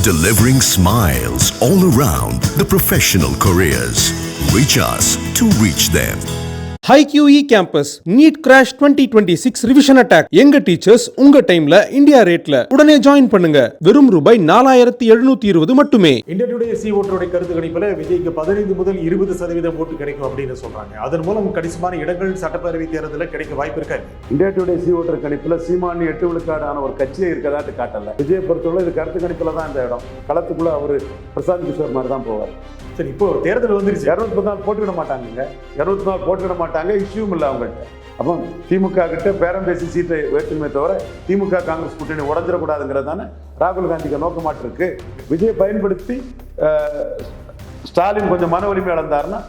delivering smiles all around the professional careers. Reach us to reach them. HiQE Campus NEET Crash 2026 Revision Attack. எங்க teachers உங்க டைம்ல India ரேட்ல உடனே join பண்ணுங்க. வெறும் ரூபாய் 4720 மட்டுமே. இந்தியா டுடே சி ஓட்டருடைய கருத்து கணிப்புல விஜய்க்கு 15 முதல் 20% ஓட்டு கிடைக்கும் அப்படின்னு சொல்றாங்க. அதன் மூலம் கணிசமான இடங்கள் சட்டப்பேரவை தேர்தலில் கிடைக்க வாய்ப்பு இருக்கா? இந்தியா டுடே சி ஓட்டர் கணிப்புல சீமானி 8 விழுக்காடான ஒரு கட்சியே இருக்கதாட்டு காட்டல. விஜய் பொறுத்தவரை இது கருத்து கணிப்புல தான் இந்த இடம். களத்துக்குள்ள அவரு பிரசாந்த் கிஷோர் மாதிரி தான் போவார். சரி, இப்போ தேர்தல் வந்துருச்சு. 214 போட்டுவிட மாட்டாங்க. 214 போட்டுவிட மாட்டாங்க. இஷ்யூவும் இல்லை அவங்கள்ட்ட. அப்போ திமுக கிட்ட பேரம் பேசி சீட்டை உயர்த்துமே தவிர திமுக காங்கிரஸ் கூட்டணி உடஞ்சிடக்கூடாதுங்கிறது தானே ராகுல் காந்திக்கு நோக்கமாட்டு இருக்கு. விஜய் பயன்படுத்தி ஸ்டாலின் கொஞ்சம் மன வலிமை இழந்தாருன்னா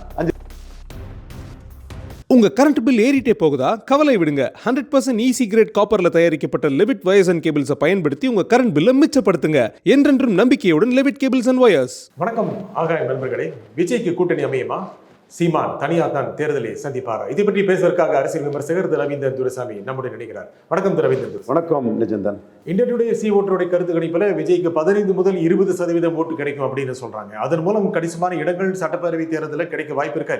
உங்க கரண்ட் பில் ஏறிட்டே போகுதா? கவலை விடுங்க. 100% ஈஸி கிரேட் காப்பர்ல தயாரிக்கப்பட்ட லெவிட் வயர்ஸ் அண்ட் கேபிள்ஸ் பயன்படுத்தி உங்க கரண்ட் பில்லை மிச்சப்படுத்துங்க. என்றென்றும் நம்பிக்கையுடன் லெவிட் கேபிள்ஸ் அண்ட் வயர்ஸ். வணக்கம் ஆகாய நண்பர்களே. விஜய்க்கு கூட்டணி அமையுமா? சீமான் தனியாக தான் தேர்தலை சந்திப்பாரா? இதை பற்றி பேசுவதற்காக அரசியல் விமர்சகர் ரவீந்திரன் துரைசாமி நம்முடைய நினைக்கிறார். வணக்கம் ரவீந்திரன். வணக்கம் நிஜந்தன். இந்தியா டுடே சி ஓட்டருடைய கருத்து கணிப்புல விஜய்க்கு 15 முதல் 20% ஓட்டு கிடைக்கும் அப்படின்னு சொல்றாங்க. அதன் மூலம் கணிசமான இடங்கள் சட்டப்பேரவை தேர்தலில் கிடைக்க வாய்ப்பு இருக்கா?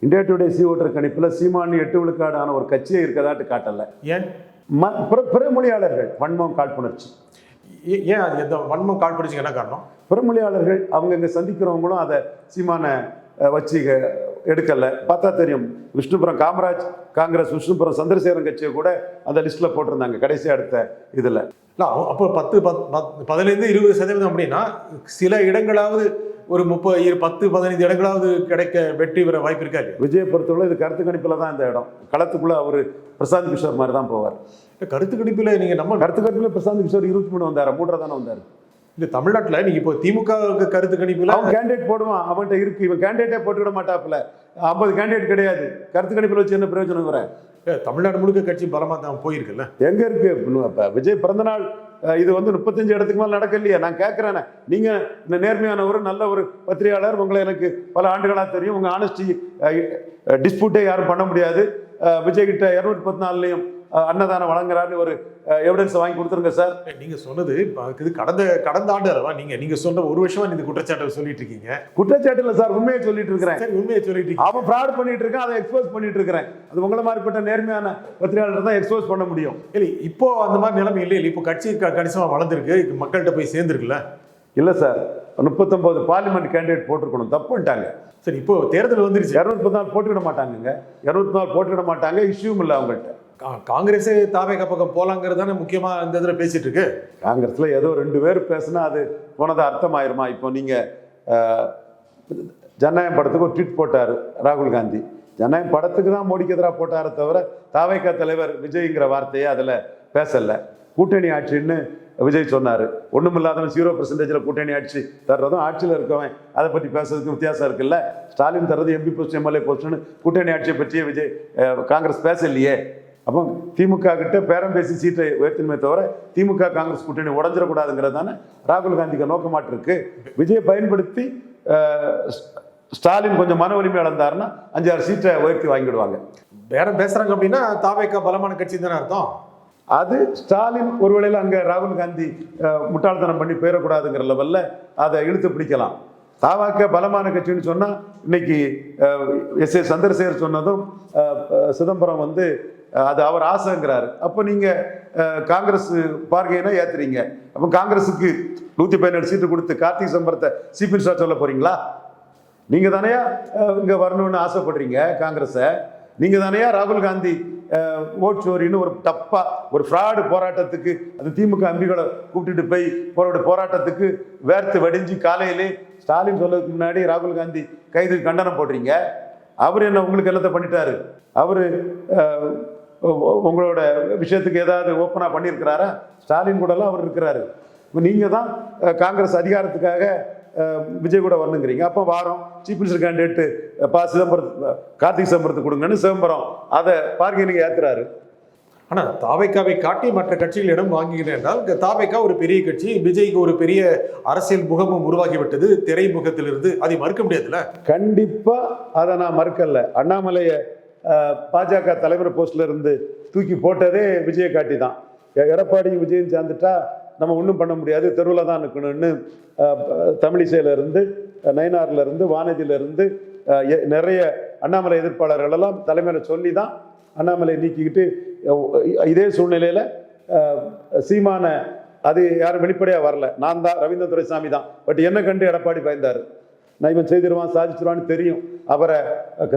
இந்தியா டுடே சி ஓட்டர் கணிப்புல சீமானி 8 விழுக்காடான ஒரு கட்சியே இருக்கதாட்டு காட்டல. ஏன்? பிறமொழியாளர்கள் வன்மம் காழ்ப்புணர்ச்சி. ஏன் அது எந்த வன்மம் காழ்ப்புணர்ச்சி என்ன காரணம்? பிறமொழியாளர்கள் அவங்க இங்க சந்திக்கிறவங்களும் அதை சீமான வச்சு எடுக்கல. பார்த்தா தெரியும். விஷ்ணுபுரம் காமராஜ் காங்கிரஸ், விஷ்ணுபுரம் சந்திரசேகரன் கட்சியை கூட அந்த லிஸ்ட்ல போட்டிருந்தாங்க கடைசி அடுத்த இதுல. அப்போ 15-20% அப்படின்னா சில இடங்களாவது ஒரு 10-15 இடங்களாவது கிடைக்க வெற்றி பெற வாய்ப்பு இருக்காது. விஜயை பொறுத்தவரை இது கருத்து கணிப்புல தான் இந்த இடம். களத்துக்குள்ள அவரு பிரசாந்த் கிஷோர் மாதிரி தான் போவார். கருத்து கணிப்புல நீங்க நம்ம கருத்து கணிப்புல பிரசாந்த் கிஷோர் 23 வந்தாரு, 3 தானே வந்தாரு. இந்த தமிழ்நாட்டில் நீங்க இப்போ திமுக கருத்து கணிப்புல அவன் கேண்டிடேட் போடுவான். அவன்கிட்ட இருக்கு. இவன் கேண்டிடேட்டே போட்டுவிட மாட்டாப்புல. 50 கேண்டிடேட் கிடையாது. கருத்து கணிப்புல வச்சு என்ன பிரயோஜனம் வர? தமிழ்நாடு முழுக்க கட்சி பலமா தான் போயிருக்குல்ல. எங்க இருக்கு விஜய் பிறந்த நாள்? இது 35 இடத்துக்கு மேல நடக்கலையே. நான் கேட்கிறேன், நீங்க இந்த நேர்மையானவர், நல்ல ஒரு பத்திரிகையாளர், உங்களை எனக்கு பல ஆண்டுகளா தெரியும். உங்க ஆனஸ்டி டிஸ்பியூட்டே யாரும் பண்ண முடியாது. விஜய் கிட்ட 214 அன்னதானம் வழங்குறாரு ஒரு எவிடன்ஸ் வாங்கி கொடுத்துருங்க சார். நீங்க சொன்னது இது கடந்த ஆண்டு அல்லவா? நீங்க சொன்ன ஒரு வருஷமா இந்த குற்றச்சாட்டை சொல்லிட்டு இருக்கீங்க. குற்றச்சாட்டு இல்லை சார், உண்மையை சொல்லிட்டு இருக்கிறேன். உண்மையை சொல்லிட்டு இருக்கீங்க. அவன் ஃப்ராட் பண்ணிட்டு இருக்கான், அதை எக்ஸ்போஸ் பண்ணிட்டு இருக்கிறேன். அது உங்களை மாதிரிப்பட்ட நேர்மையான பத்திரிகையாளர் தான் எக்ஸ்போஸ் பண்ண முடியும். இல்லை, இப்போ அந்த மாதிரி நிலைமை இல்லை. இப்போ கட்சி கணிசமா வளர்ந்துருக்கு, மக்கள்கிட்ட போய் சேர்ந்துருக்குல்ல. இல்லை சார், 39 பார்லிமெண்ட் கேண்டிடேட் போட்டிருக்கணும், தப்புட்டாங்க. சரி, இப்போ தேர்தல் வந்துருச்சு. 214 போட்டுவிட மாட்டாங்க. 214 போட்டுவிட மாட்டாங்க. இஷ்யூவும் இல்லை அவங்கள்ட்ட. காங்கிரஸே தாவேக பக்கம் போலாங்கிறது தானே முக்கியமா இந்த இதில் பேசிட்டு இருக்கு. காங்கிரஸ்ல ஏதோ 2 பேர் பேசுனா அது போனது அர்த்தமாயிருமா? இப்போ நீங்க ஜனநாயகம் படத்துக்கு ஒரு ட்வீட் போட்டாரு ராகுல் காந்தி. ஜனநாயகம் படத்துக்கு தான் மோடிக்கு எதிராக போட்டாரே தவிர தாவேக தலைவர் விஜய்ங்கிற வார்த்தையே அதுல பேசல. கூட்டணி ஆட்சின்னு விஜய் சொன்னாரு. ஒண்ணுமில்லாதவன் 0% கூட்டணி ஆட்சி தர்றதும், ஆட்சியில் இருக்கவன் அதை பற்றி பேசுறதுக்கு வித்தியாசம் இருக்குல்ல. ஸ்டாலின் தர்றது எம்பி போஸ்ட், எம்எல்ஏ போஸ்ட்னு கூட்டணி ஆட்சியை பற்றியே விஜய் காங்கிரஸ் பேசலையே. அப்போ திமுக கிட்ட பேரம் பேசி சீட்டை உயர்த்தினுமே தவிர திமுக காங்கிரஸ் கூட்டணி உடஞ்சிடக்கூடாதுங்கிறது தானே ராகுல் காந்திக்கு நோக்கமாட்டு இருக்கு. விஜயை பயன்படுத்தி ஸ்டாலின் கொஞ்சம் மன வலிமை இழந்தாருன்னா 5-6 சீட்டை உயர்த்தி வாங்கிடுவாங்க. பேரம் பேசுறாங்க அப்படின்னா தாவேக பலமான கட்சி தானே அர்த்தம். அது ஸ்டாலின் ஒருவேளையில் அங்கே ராகுல் காந்தி முட்டாள்தனம் பண்ணி போயிடக்கூடாதுங்கிற லெவலில் அதை இழுத்து பிடிக்கலாம். தாவாக்க பலமான கட்சின்னு சொன்னால் இன்னைக்கு எஸ் ஏ சந்திரசேகர் சொன்னதும் சிதம்பரம் அது அவர் ஆசைங்கிறாரு. அப்போ நீங்கள் காங்கிரஸ் பார்க்கையினா ஏற்றுறீங்க. அப்போ காங்கிரஸுக்கு 117 சீட்டு கொடுத்து கார்த்திக் சிதம்பரத்தை சீஃப் மினிஸ்டராக சொல்ல போறீங்களா? நீங்கள் தானையா இங்கே வரணும்னு ஆசைப்படுறீங்க காங்கிரஸை? நீங்கள் தானையா ராகுல் காந்தி ஓட் சோரின்னு ஒரு தப்பா ஒரு ஃப்ராடு போராட்டத்துக்கு அது திமுக எம்பிகளை கூப்பிட்டுட்டு போய் போராட்டத்துக்கு வேர்த்து வடிஞ்சு காலையிலே ஸ்டாலின் சொல்றதுக்கு முன்னாடி ராகுல் காந்தி கைது கண்டனம் போடுறீங்க. அவர் என்ன உங்களுக்கு எல்லாத்தையும் பண்ணிட்டாரு? அவரு உங்களோட விஷயத்துக்கு ஏதாவது ஓப்பனா பண்ணியிருக்கிறாரா? ஸ்டாலின் கூடலாம் அவர் இருக்கிறாரு. நீங்க தான் காங்கிரஸ் அதிகாரத்துக்காக விஜய் கூட வரணுங்கிறீங்க. அப்போ வாரம் சீஃப் மினிஸ்டர் கேண்டிடேட் கார்த்திக் சிதம்பரத்துக்கு கொடுங்கன்னு சிதம்பரம் அதை பார்க்க ஏத்துறாரு. ஆனால் தாவேக்காவை காட்டி மற்ற கட்சிகளிடம் வாங்குகிறேன் என்றால் தாவேக்கா ஒரு பெரிய கட்சி, விஜய்க்கு ஒரு பெரிய அரசியல் முகமும் உருவாகிவிட்டது திரைமுகத்திலிருந்து. அதை மறுக்க முடியாதுல்ல. கண்டிப்பா அதை நான் மறுக்கல. அண்ணாமலையை பாஜக தலைவர் போஸ்ட்ல இருந்து தூக்கி போட்டதே விஜயை காட்டி தான். எடப்பாடி விஜயும் சேர்ந்துட்டா நம்ம ஒன்றும் பண்ண முடியாது, தெருவில் தான் நிற்கணும்னு தமிழிசையிலேருந்து, நயினார்லேருந்து, வானதியிலேருந்து நிறைய அண்ணாமலை எதிர்ப்பாளர்கள் எல்லாம் தலைமையில் சொல்லி தான் அண்ணாமலை நீக்கிக்கிட்டு இதே சூழ்நிலையில் சீமான அது யாரும் வெளிப்படையாக வரல. நான் தான், ரவீந்திர துரைசாமி தான். பட் என்ன கண்டு எடப்பாடி பயந்தார். நான் இவன் செய்திருவான் சாதிச்சிருவான்னு தெரியும். அவரை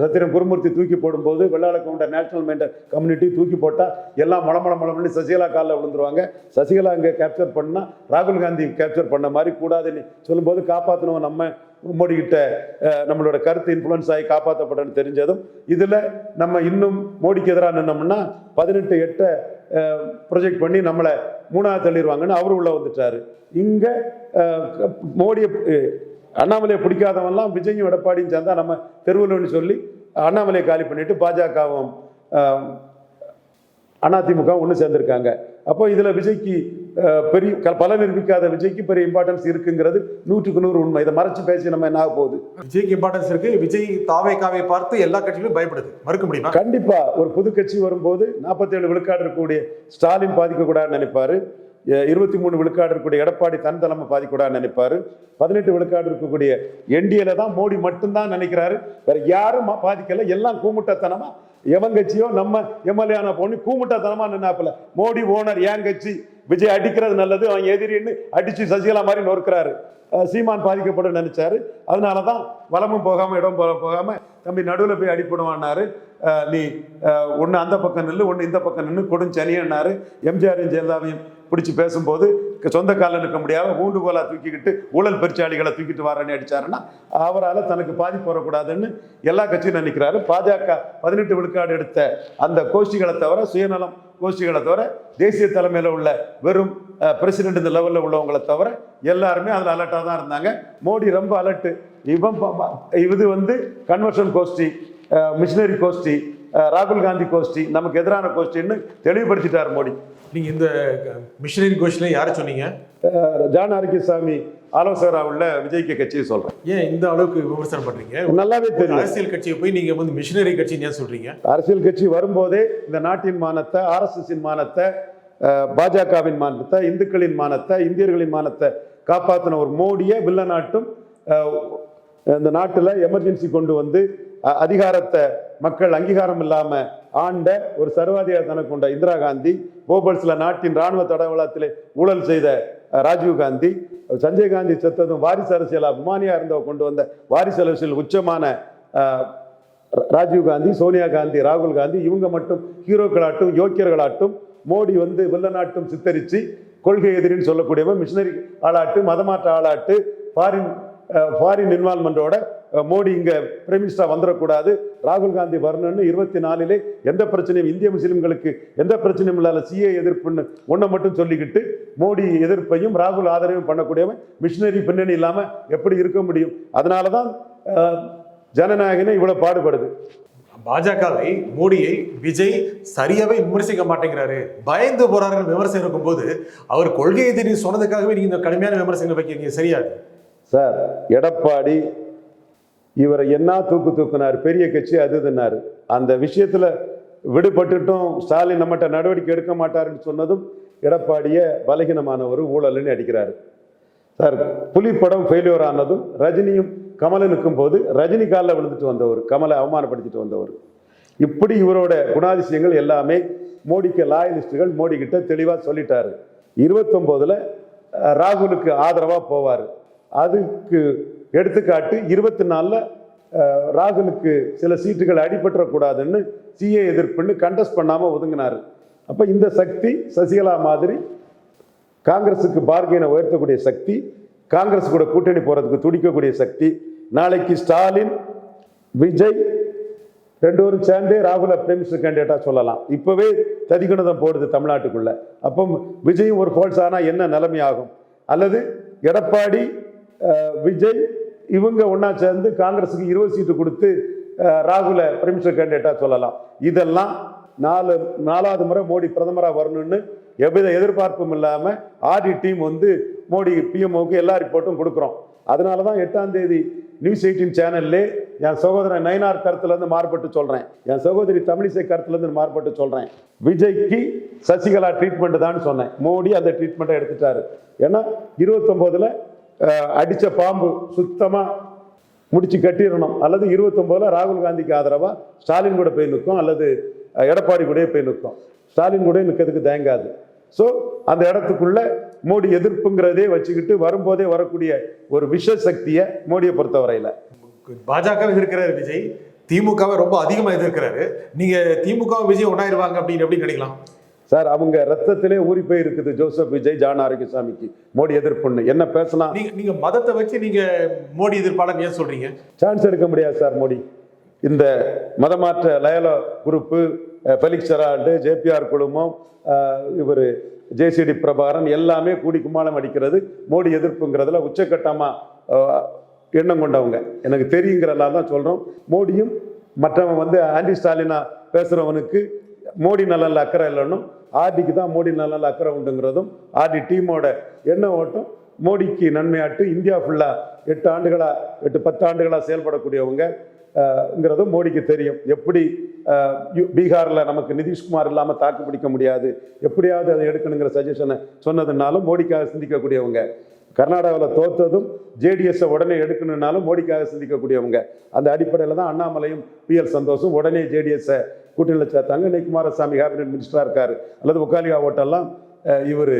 சத்திரன் குருமூர்த்தி தூக்கி போடும்போது வெள்ளாள கவுண்டர் நேஷனல் மெயின்டர் கம்யூனிட்டி தூக்கி போட்டால் எல்லாம் மளமளமளம்னு சசிகலா காலில் விழுந்துருவாங்க. சசிகலா அங்கே கேப்சர் பண்ணால் ராகுல் காந்தி கேப்சர் பண்ண மாதிரி கூடாதுன்னு சொல்லும்போது காப்பாற்றணும், நம்ம மோடிக்கிட்ட நம்மளோட கருத்து இன்ஃப்ளூயன்ஸ் ஆகி காப்பாற்றப்படன்னு தெரிஞ்சதும் இதில் நம்ம இன்னும் மோடிக்கு எதிராக நின்னோம்னா 18/8 ப்ரொஜெக்ட் பண்ணி நம்மளை 3ஆவது தள்ளிடுவாங்கன்னு அவரு உள்ள வந்துட்டாரு. இங்கே மோடியை அண்ணாமலையை பிடிக்காதவன்லாம் விஜயும் எடப்பாடியும் சேர்ந்தா நம்ம தெருவில்னு சொல்லி அண்ணாமலையை காலி பண்ணிட்டு பாஜகவும் அதிமுக ஒன்று சேர்ந்திருக்காங்க. அப்போ இதில் விஜய்க்கு பெரிய பல நிரூபிக்காத விஜய்க்கு பெரிய இம்பார்ட்டன்ஸ் இருக்குங்கிறது 100க்கு 100 உண்மை. இதை மறைச்சு பேசி நம்ம என்ன ஆக போகுது? விஜய்க்கு இம்பார்ட்டன்ஸ் இருக்கு. விஜய் தாவேகாவை பார்த்து எல்லா கட்சிகளும் பயப்படுது, மறுக்க முடியுமா? கண்டிப்பா. ஒரு புது கட்சி வரும்போது 47 விழுக்காடு இருக்கக்கூடிய ஸ்டாலின் பாதிக்கக்கூடாதுன்னு நினைப்பாரு. 23 விழுக்காடு இருக்கக்கூடிய எடப்பாடி தன் தலைமை பாதிக்கூடாதுன்னு நினைப்பாரு. 18 விழுக்காடு இருக்கக்கூடிய என்டிஏல தான் மோடி மட்டும்தான் நினைக்கிறாரு. வேற யாரும் பாதிக்கல. எல்லாம் கூமுட்டத்தனமா எவன் கட்சியோ நம்ம எம்எல்ஏ போன்னு கூமுட்டத்தனமா நின்னாப்புல. மோடி ஓனர் ஏன் கட்சி, விஜய் அடிக்கிறது நல்லது, அவன் எதிரின்னு அடிச்சு சசிகலா மாதிரி நொறுக்கிறாரு. சீமான் பாதிக்கப்பட நினைச்சாரு. அதனாலதான் வலமும் போகாம இடம் போகாம தம்பி நடுவில் போய் அடிப்படுவான்னாரு. நீ ஒன்று அந்த பக்கம் நின்று ஒன்று இந்த பக்கம் நின்று கொடுஞ்சனியன்னாரு. எம்ஜிஆரையும் ஜெயலலிதாவையும் பிடிச்சி பேசும்போது சொந்த காலில் நிற்க முடியாம ஊண்டுகோலா தூக்கிக்கிட்டு ஊழல் பெருச்சாளிகளை தூக்கிட்டு வரேன்னு அடிச்சாருன்னா அவரால் தனக்கு பாதிப்பு வரக்கூடாதுன்னு எல்லா கட்சியும் நினைக்கிறாரு. பாஜக 18 விழுக்காடு எடுத்த அந்த கோஷ்டிகளை தவிர, சுயநலம் கோஷ்டிகளை தவிர, தேசிய தலைமையில் உள்ள வெறும் பிரசிடென்ட் இந்த லெவலில் உள்ளவங்களை தவிர எல்லாருமே அதில் அலர்ட்டாக தான் இருந்தாங்க. மோடி ரொம்ப அலர்ட்டு. இது கன்வர்ஷன் கோஷ்டி, மிஷினரி கோஷ்டி, ராகுல் காந்தி கோஷ்டி, நமக்கு எதிரான கோஷ்டின்னு தெளிவுபடுத்திட்டார் மோடி. நீங்க இந்த மிஷினரி கோஷ்டில யாரை சொன்னீங்க? ஜான் ஆரோக்கியசாமி ஆலோசகராக உள்ள விஜய்க்கு கட்சியை சொல்றேன். ஏன் இந்த அளவுக்கு விமர்சனம் பண்றீங்க? நல்லாவே தெரியும். அரசியல் கட்சியை போய் நீங்க மிஷினரி கட்சின்னு ஏன் சொல்றீங்க? அரசியல் கட்சி வரும்போதே இந்த நாட்டின் மானத்தை, RSSின் மானத்தை, பாஜகவின் மானத்தை, இந்துக்களின் மானத்தை, இந்தியர்களின் மானத்தை காப்பாற்றின ஒரு மோடியை வில்லனாட்டும் இந்த நாட்டில் எமர்ஜென்சி கொண்டு வந்து அதிகாரத்தை மக்கள் அங்கீகாரம் இல்லாம ஆண்ட ஒரு சர்வாதிகாரத்தனம் கொண்ட இந்திரா காந்தி, போபல்ஸ்ல நாட்டின் இராணுவ தடவளத்திலே ஊழல் செய்த ராஜீவ் காந்தி, சஞ்சய் காந்தி செத்ததும் வாரிசு அரசியல் அபிமானியா இருந்தவ கொண்டு வந்த வாரிசு அரசியல் உச்சமான ராஜீவ் காந்தி, சோனியா காந்தி, ராகுல் காந்தி, இவங்க மட்டும் ஹீரோக்களாட்டும் யோக்கியர்களாட்டும் மோடி வில்லனாட்டும் சித்தரிச்சு கொள்கை எதிரின்னு சொல்லக்கூடியவன் மிஷினரி ஆளாட்டு, மதமாற்ற ஆளாட்டு, ஃபாரின் இன்வால்மெண்டோட மோடி இங்க பிரைம் மினிஸ்டரா வந்துடக்கூடாது, ராகுல் காந்தி வரணும்னு 24 எந்த பிரச்சனையும் இந்திய முஸ்லிம்களுக்கு எந்த பிரச்சனையும் இல்லாத CA எதிர்ப்புன்னு ஒன்றை மட்டும் சொல்லிக்கிட்டு மோடி எதிர்ப்பையும் ராகுல் ஆதரவையும் பண்ணக்கூடியவன் மிஷினரி பின்னணி இல்லாம எப்படி இருக்க முடியும்? அதனாலதான் ஜனநாயகனே இவ்வளவு பாடுபடுது. பாஜகவை, மோடியை விஜய் சரியாவே விமர்சிக்க மாட்டேங்கிறாரு, பயந்து போறாருன்னு விமர்சனம் இருக்கும்போது அவர் கொள்கை எதிரி சொன்னதுக்காகவே நீங்க இந்த கடுமையான விமர்சனங்கள் வைக்கிறீங்க, சரியாது சார்? எடப்பாடி இவரை என்ன தூக்குனார், பெரிய கட்சி அதுன்னாரு. அந்த விஷயத்துல விடுபட்டுட்டும் ஸ்டாலின் நம்மகிட்ட நடவடிக்கை எடுக்க மாட்டாருன்னு சொன்னதும் எடப்பாடிய பலகீனமானவர், ஊழல்னு அடிக்கிறாரு. சார், புலி படம் ஃபெயிலியர் ஆனதும் ரஜினியும் கமலனுக்கும் போது ரஜினி காலில் விழுந்துட்டு வந்தவர், கமலை அவமானப்படுத்திட்டு வந்தவர். இப்படி இவரோட குணாதிசயங்கள் எல்லாமே மோடிக்கு லாயலிஸ்டுகள் மோடி கிட்ட தெளிவாக சொல்லிட்டாரு. 29ல் ராகுலுக்கு ஆதரவாக போவார். அதுக்கு எடுத்துக்காட்டு 24ல் ராகுலுக்கு சில சீட்டுகள் அடிபற்றக்கூடாதுன்னு CA எதிர்ப்புன்னு கண்டஸ்ட் பண்ணாமல் ஒதுங்கினார். அப்போ இந்த சக்தி சசிகலா மாதிரி காங்கிரஸுக்கு பார்கெனை உயர்த்தக்கூடிய சக்தி, காங்கிரஸ் கூட கூட்டணி போறதுக்கு துடிக்கக்கூடிய சக்தி. நாளைக்கு ஸ்டாலின், விஜய் 2 பேரும் சேர்ந்தே ராகுல பிரைம் மினிஸ்டர் கேண்டிடேட்டா சொல்லலாம். இப்பவே ததிகணதம் போடுது தமிழ்நாட்டுக்குள்ள. அப்போ விஜயும் ஒரு ஃபால்ஸ் ஆனா என்ன நிலைமை ஆகும்? அல்லது எடப்பாடி, விஜய் இவங்க ஒன்னா சேர்ந்து காங்கிரஸுக்கு 20 சீட்டு கொடுத்து ராகுல பிரைம் மினிஸ்டர் கேண்டிடேட்டா சொல்லலாம். இதெல்லாம் 4வது முறை மோடி பிரதமரா வரணும்னு எவ்வித எதிர்பார்ப்பும் இல்லாம ஆடி டீம் மோடி PMOக்கு எல்லா ரிப்போர்ட்டும் கொடுக்குறோம். அதனாலதான் 8ஆம் தேதி நியூஸ் 18 சேனல்லே என் சகோதரன் நயினார் கருத்துலேருந்து மாறுபட்டு சொல்கிறேன், என் சகோதரி தமிழிசை கருத்துலேருந்து மாறுபட்டு சொல்கிறேன். விஜய்க்கு சசிகலா ட்ரீட்மெண்ட் தான் சொன்னேன். மோடி அந்த ட்ரீட்மெண்ட்டை எடுத்துட்டாரு. ஏன்னா 29ல் அடித்த பாம்பு சுத்தமாக முடிச்சு கட்டிடணும், அல்லது 29ல் ராகுல் காந்திக்கு ஆதரவாக ஸ்டாலின் கூட போய் நிற்கும், அல்லது எடப்பாடி கூட போய் நிற்கும். ஸ்டாலின் கூட நிற்கிறதுக்கு தயங்காது. ஸோ அந்த இடத்துக்குள்ள மோடி எதிர்ப்புங்கிறதே வச்சுக்கிட்டு வரும்போதே வரக்கூடிய ஒரு விஷ சக்தியை மோடியை பொறுத்தவரையில் பாஜக எதிர்க்கிறாரு விஜய், திமுகவை ரொம்ப அதிகமாக எதிர்க்கிறாரு. நீங்கள் திமுக விஜய் ஒன்றாயிருவாங்க அப்படின்னு எப்படி நினைக்கலாம் சார்? அவங்க ரத்தத்திலே ஊறி போய் இருக்குது ஜோசப் விஜய், ஜான் ஆரோக்கியசாமிக்கு மோடி எதிர்ப்புன்னு என்ன பேசினா. நீங்க மதத்தை வச்சு நீங்க மோடி எதிர்ப்பாளர் ஏன் சொல்றீங்க? சான்ஸ் எடுக்க முடியாது சார். மோடி இந்த மதமாற்ற Loyola group, Felix Gerald, JPR குழுமம், இவர் ஜேசிடி பிரபாகரன் எல்லாமே கூடி கும்மாளம் அடிக்கிறது மோடி எதிர்ப்புங்கிறதுல உச்சக்கட்டமாக எண்ணம் கொண்டவங்க. எனக்கு தெரியுங்கிறதெல்லாம் தான் சொல்கிறோம். மோடியும் மற்றவன் வந்து ஆன்டி ஸ்டாலினா பேசுகிறவனுக்கு மோடி நலனில் அக்கறை இல்லைன்னும், ஆர்டிக்கு தான் மோடி நலனில் அக்கறை உண்டுங்கிறதும் ஆர்டி டீமோட எண்ண ஓட்டம் மோடிக்கு நன்மையாட்டு இந்தியா ஃபுல்லாக 10 ஆண்டுகளாக செயல்படக்கூடியவங்கிறதும் மோடிக்கு தெரியும். எப்படி பீகாரில் நமக்கு நிதிஷ்குமார் இல்லாமல் தாக்கு பிடிக்க முடியாது, எப்படியாவது அதை எடுக்கணுங்கிற சஜஷனை சொன்னதுனாலும் மோடிக்காக சிந்திக்கக்கூடியவங்க. கர்நாடகாவில் தோற்றதும் ஜேடிஎஸ்ஸை உடனே எடுக்கணுன்னாலும் மோடிக்காக சிந்திக்கக்கூடியவங்க. அந்த அடிப்படையில் தான் அண்ணாமலையும் PL சந்தோஷும் உடனே ஜேடிஎஸ்ஸை கூட்டணியில் சேர்த்தாங்க. இன்னைக்கு குமாரசாமி கேபினெட் மினிஸ்டராக இருக்கார். அல்லது ஒக்காலியா ஓட்டெல்லாம் இவர்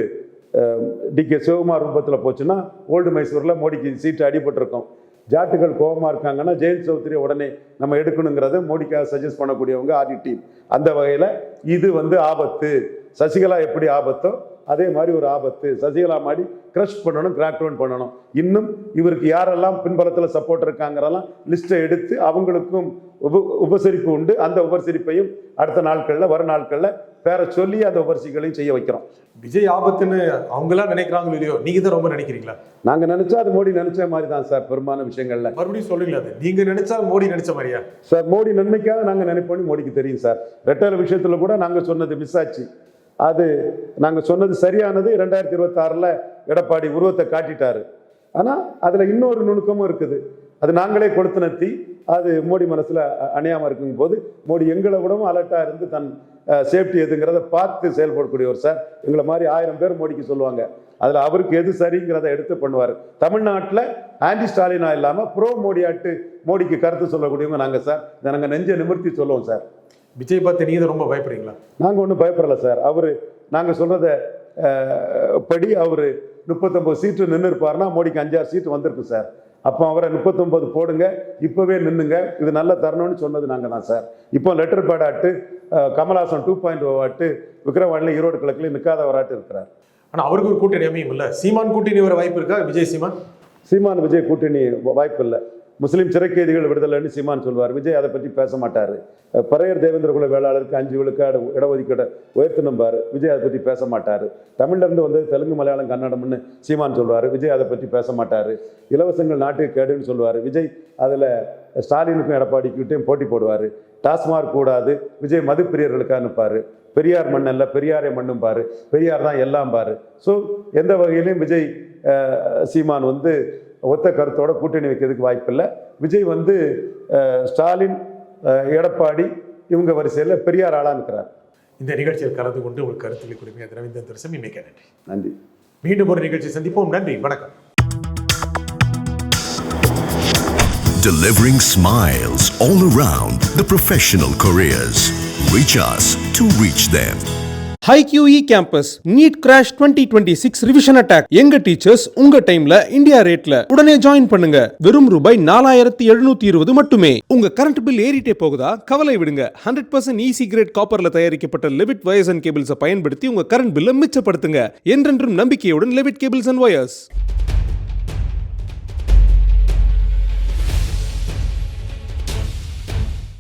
DK சிவகுமார் ரூபத்தில் போச்சுன்னா ஓல்டு மைசூரில் மோடிக்கு சீட்டு அடிபட்டிருக்கும். ஜாட்டுகள் கோபமாக இருக்காங்கன்னா ஜெயந்த் சௌத்ரி உடனே நம்ம எடுக்கணுங்கிறத மோடிக்காக சஜஸ்ட் பண்ணக்கூடியவங்க ஆர்டி டீம். அந்த வகையில் இது வந்து ஆபத்து. சசிகலா எப்படி ஆபத்தோ அதே மாதிரி ஒரு ஆபத்து. சசிகலா மாதிரி க்ரஷ் பண்ணணும், கிராக் டவுன் பண்ணணும். இன்னும் இவருக்கு யாரெல்லாம் பின்பலத்தில் சப்போர்ட் இருக்காங்கிறலாம் லிஸ்ட்டை எடுத்து அவங்களுக்கும் உபசரிப்பு உண்டு. அந்த உபசரிப்பையும் அடுத்த நாட்களில் வரும் நாட்களில் பேர சொல்லி அந்த உபரிசிகளையும் செய்ய வைக்கிறோம். விஜய் ஆபத்துன்னு அவங்களாம் நினைக்கிறாங்களோ இல்லையோ, நீங்க தான் ரொம்ப நினைக்கிறீங்களா? நாங்கள் நினைச்சா அது மோடி நினைச்ச மாதிரி தான் சார். பெரும்பாலான விஷயங்கள்ல மறுபடியும் சொல்றீங்களா? அது நீங்க நினைச்சா மோடி நினைச்ச மாதிரியா சார்? மோடி நன்மைக்காக நாங்கள் நினைப்போம், மோடிக்கு தெரியும் சார். ரெட்டல விஷயத்துல கூட நாங்கள் சொன்னது மிஸ் ஆச்சு. அது நாங்கள் சொன்னது சரியானது. 2026ல் எடப்பாடி உருவத்தை காட்டிட்டாரு. ஆனால் அதில் இன்னொரு நுணுக்கமும் இருக்குது. அது நாங்களே கொடுத்துனத்தி அது மோடி மனசில் அணையாமல் இருக்கும் போது மோடி எங்களை விடவும் அலர்ட்டாக இருந்து தன் சேஃப்டி எதுங்கிறத பார்த்து செயல்படக்கூடியவர் சார். எங்களை மாதிரி 1000 பேர் மோடிக்கு சொல்லுவாங்க. அதில் அவருக்கு எது சரிங்கிறத எடுத்து பண்ணுவார். தமிழ்நாட்டில் ஆன்டி ஸ்டாலினா இல்லாமல் ப்ரோ மோடியாட்டு மோடிக்கு கருத்து சொல்லக்கூடியவங்க நாங்கள் சார். இதை நாங்கள் நெஞ்சை நிமிர்த்தி சொல்லுவோம் சார். விஜய் பார்த்து நீங்கள் ரொம்ப பயப்படுறீங்களா? நாங்கள் ஒன்றும் பயப்படலை சார். அவர் நாங்கள் சொல்கிறத படி அவர் 39 சீட்டு நின்று இருப்பார்னா மோடிக்கு 5-6 சீட்டு வந்திருக்கு சார். அப்போ அவரை 39 போடுங்க, இப்போவே நின்றுங்க, இது நல்ல தரணும்னு சொன்னது நாங்கள் தான் சார். இப்போ லெட்டர் பேட் ஆட்டு கமல்ஹாசன் 2.0 ஆட்டு விக்ரவாண்டியில் ஈரோடு கிழக்கில் நிற்காதவராட்டு இருக்கிறார். ஆனால் அவருக்கு ஒரு கூட்டணி அமையும் இல்லை. சீமான் கூட்டணி வர வாய்ப்பு இருக்கா? விஜய் சீமான் விஜய் கூட்டணி வாய்ப்பு இல்லை. முஸ்லீம் சிறைக்கைதிகள் விடுதலைன்னு சீமான் சொல்வார். விஜய் அதை பற்றி பேச மாட்டார். பறையர் தேவேந்திர குல வேளாளருக்கு 5 விழுக்காடு இடஒதுக்கீடு உயர்த்தணும்பார். விஜய் அதை பற்றி பேச மாட்டார். தமிழ்லேருந்து வந்து தெலுங்கு மலையாளம் கன்னடம்னு சீமான் சொல்வார். விஜய் அதை பற்றி பேச மாட்டார். இலவசங்கள் நாட்டுக்கு கேடுன்னு சொல்லுவார். விஜய் அதில் ஸ்டாலினுக்கும் எடப்பாடிக்கிட்டையும் போட்டி போடுவார். டாஸ்மார்க் கூடாது, விஜய் மது பிரியர்களுக்காக நிற்பார். பெரியார் மண் அல்ல, பெரியாரே மண்ணும் பாரு, பெரியார் தான் எல்லாம் பாரு. ஸோ எந்த வகையிலையும் விஜய் சீமான் வந்து ஒத்த கருத்தோட கூட்டணி வைக்கிறதுக்கு வாய்ப்பில்லை. விஜய் வந்து ஸ்டாலின், எடப்பாடி இவங்க வரிசையில் பெரியார் ஆளாக இருக்கிறார். இந்த நிகழ்ச்சியில் கலந்து கொண்டு உங்களுக்கு கருத்துக்களை கொடுமையாக ரவீந்திரன் துரைசாமி, மிக்க நன்றி. நன்றி. மீண்டும் ஒரு நிகழ்ச்சி சந்திப்போம். நன்றி, வணக்கம். Delivering smiles all around the professional careers. Reach us to reach them. HiQE Campus NEET Crash 2026 revision attack. எங்க டீச்சர்ஸ் உங்க டைம்ல இந்தியா ரேட்ல. உடனே ஜாயின் பண்ணுங்க. வெறும் ரூபாய் 4720 மட்டுமே. உங்க கரண்ட் பில் ஏறிட்டே போகுதா? கவலை விடுங்க. 100% EC கிரேட் காப்பர்ல தயாரிக்கப்பட்ட லெவிட் வயர்ஸ் அண்ட் கேபிள்ஸை பயன்படுத்தி உங்க கரண்ட் பில்லை மிச்சப்படுத்துங்க. என்றென்றும் நம்பிக்கையுடன் லெவிட் கேபிள்ஸ் அண்ட் வயர்ஸ்.